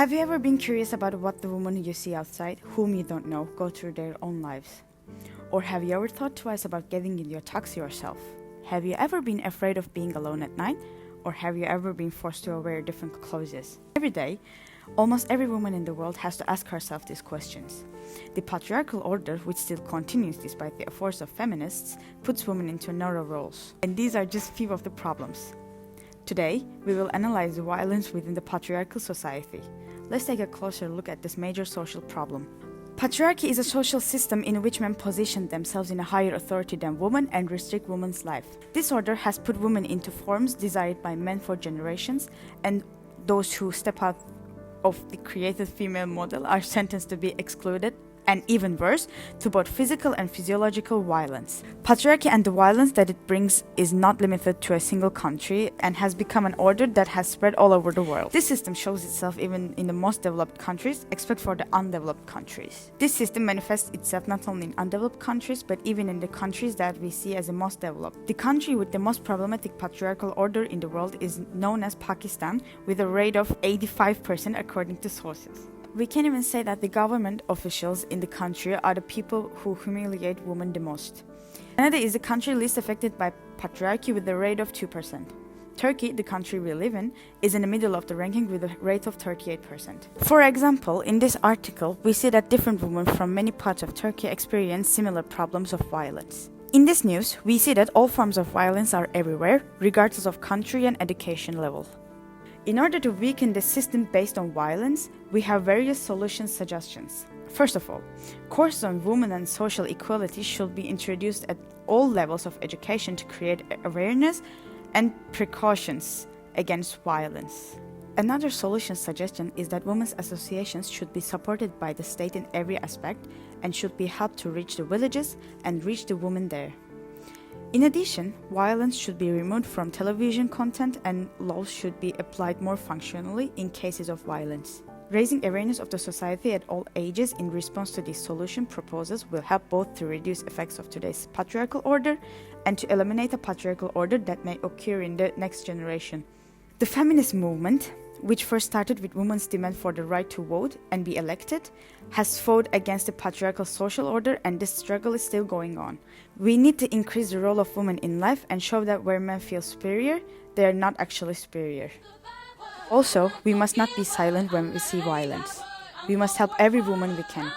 Have you ever been curious about what the women you see outside, whom you don't know, go through their own lives? Or have you ever thought twice about getting in your taxi yourself? Have you ever been afraid of being alone at night? Or have you ever been forced to wear different clothes? Every day, almost every woman in the world has to ask herself these questions. The patriarchal order, which still continues despite the efforts of feminists, puts women into narrow roles. And these are just few of the problems. Today, we will analyze the violence within the patriarchal society. Let's take a closer look at this major social problem. Patriarchy is a social system in which men position themselves in a higher authority than women and restrict women's life. This order has put women into forms desired by men for generations, and those who step out of the created female model are sentenced to be excluded, and even worse, to both physical and physiological violence. Patriarchy and the violence that it brings is not limited to a single country and has become an order that has spread all over the world. This system shows itself even in the most developed countries, except for the undeveloped countries. This system manifests itself not only in undeveloped countries, but even in the countries that we see as the most developed. The country with the most problematic patriarchal order in the world is known as Pakistan, with a rate of 85% according to sources. We can even say that the government officials in the country are the people who humiliate women the most. Canada is the country least affected by patriarchy with a rate of 2%. Turkey, the country we live in, is in the middle of the ranking with a rate of 38%. For example, in this article, we see that different women from many parts of Turkey experience similar problems of violence. In this news, we see that all forms of violence are everywhere, regardless of country and education level. In order to weaken the system based on violence, we have various solution suggestions. First of all, courses on women and social equality should be introduced at all levels of education to create awareness and precautions against violence. Another solution suggestion is that women's associations should be supported by the state in every aspect and should be helped to reach the villages and reach the women there. In addition, violence should be removed from television content and laws should be applied more functionally in cases of violence. Raising awareness of the society at all ages in response to these solution proposals will help both to reduce effects of today's patriarchal order and to eliminate a patriarchal order that may occur in the next generation. The feminist movement, which first started with women's demand for the right to vote and be elected, has fought against the patriarchal social order, and this struggle is still going on. We need to increase the role of women in life and show that where men feel superior, they are not actually superior. Also, we must not be silent when we see violence. We must help every woman we can.